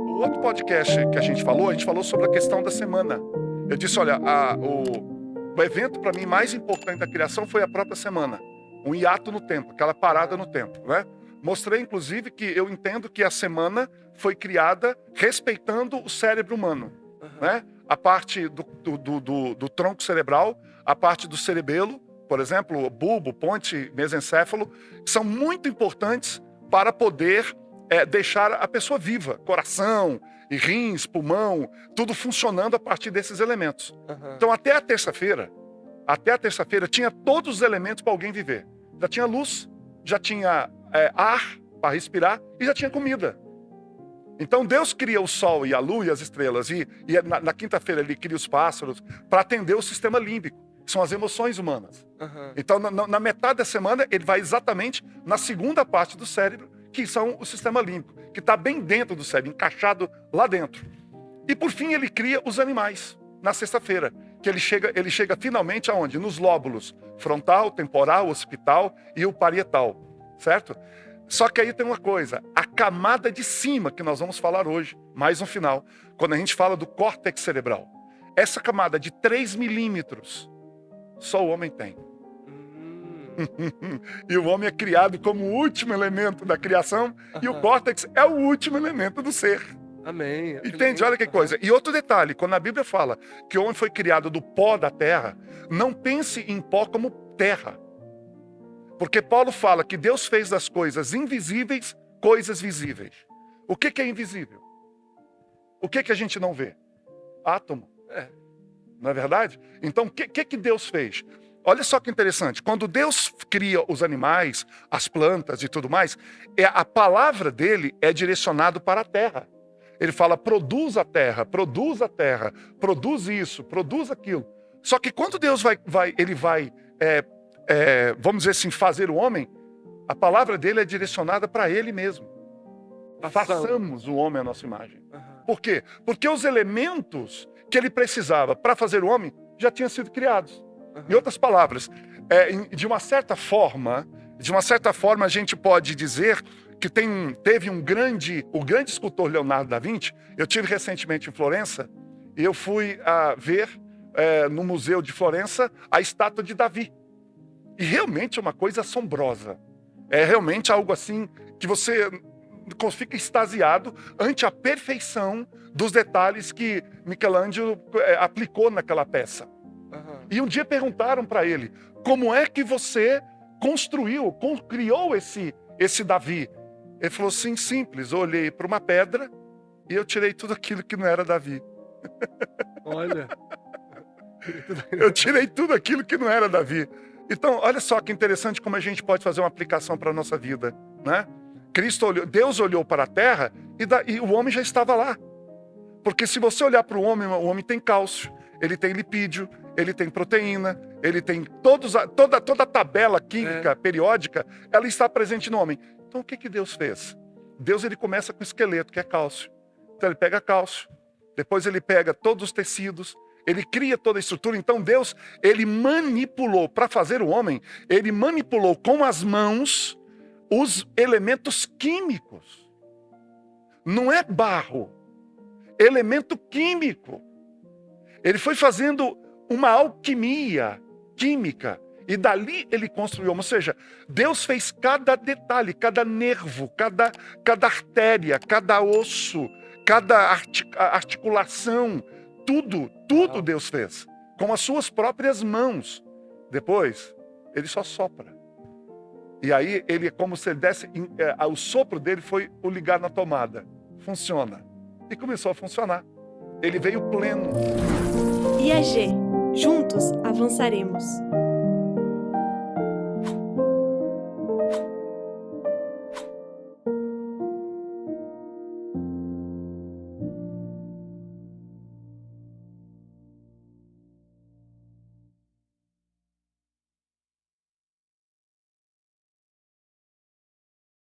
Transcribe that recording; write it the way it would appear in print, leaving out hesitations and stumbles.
O outro podcast que a gente falou sobre a questão da semana. Eu disse, olha, o evento para mim mais importante da criação foi a própria semana. Um hiato no tempo, aquela parada no tempo, né? Mostrei, inclusive, que eu entendo que a semana foi criada respeitando o cérebro humano, né? A parte do tronco cerebral, a parte do cerebelo, por exemplo, bulbo, ponte, mesencéfalo, são muito importantes para poder deixar a pessoa viva. Coração, e rins, pulmão, tudo funcionando a partir desses elementos. Então, até a terça-feira, tinha todos os elementos para alguém viver. Já tinha luz, já tinha ar para respirar e já tinha comida. Então Deus cria o sol e a lua e as estrelas e na quinta-feira ele cria os pássaros para atender o sistema límbico, que são as emoções humanas. Então na metade da semana ele vai exatamente na segunda parte do cérebro, que são o sistema límbico, que está bem dentro do cérebro, encaixado lá dentro. E por fim ele cria os animais na sexta-feira, que ele chega finalmente aonde? Nos lóbulos frontal, temporal, occipital e o parietal, certo? Só que aí tem uma coisa, a camada de cima que nós vamos falar hoje, mais no final, quando a gente fala do córtex cerebral. Essa camada de 3 milímetros, só o homem tem. E o homem é criado como o último elemento da criação, e o córtex é o último elemento do ser. Amém. Entende? Olha que coisa. E outro detalhe, quando a Bíblia fala que o homem foi criado do pó da terra, não pense em pó como terra. Porque Paulo fala que Deus fez das coisas invisíveis, coisas visíveis. O que é invisível? O que a gente não vê? Átomo. Não é verdade? Então, o que Deus fez? Olha só que interessante. Quando Deus cria os animais, as plantas e tudo mais, a palavra dele é direcionada para a terra. Ele fala, produz a terra, produz isso, produz aquilo. Só que quando Deus vai vamos dizer assim, fazer o homem, a palavra dele é direcionada para ele mesmo. Façamos o homem à nossa imagem. Por quê? Porque os elementos que ele precisava para fazer o homem já tinham sido criados. Em outras palavras, de uma certa forma, a gente pode dizer que teve o grande escultor Leonardo da Vinci. Eu tive recentemente em Florença e eu fui ver no Museu de Florença a estátua de Davi. E realmente é uma coisa assombrosa. É realmente algo assim que você fica extasiado ante a perfeição dos detalhes que Michelangelo aplicou naquela peça. E um dia perguntaram para ele, como é que você criou esse Davi? Ele falou assim, simples, eu olhei para uma pedra e eu tirei tudo aquilo que não era Davi. Olha. Eu tirei tudo aquilo que não era Davi. Então, olha só que interessante como a gente pode fazer uma aplicação para a nossa vida, né? Deus olhou para a terra e o homem já estava lá. Porque se você olhar para o homem tem cálcio, ele tem lipídio, ele tem proteína, ele tem toda a tabela química periódica, ela está presente no homem. Então o que Deus fez? Deus ele começa com o esqueleto, que é cálcio. Então ele pega cálcio, depois ele pega todos os tecidos, ele cria toda a estrutura. Então Deus, ele manipulou, para fazer o homem, ele manipulou com as mãos os elementos químicos. Não é barro, elemento químico. Ele foi fazendo uma alquimia química e dali ele construiu. Ou seja, Deus fez cada detalhe, cada nervo, cada artéria, cada osso, cada articulação, tudo Deus fez com as suas próprias mãos. Depois, ele só sopra. E aí, ele é como se ele desse... o sopro dele foi o ligar na tomada. Funciona. E começou a funcionar. Ele veio pleno. IAG. Juntos avançaremos.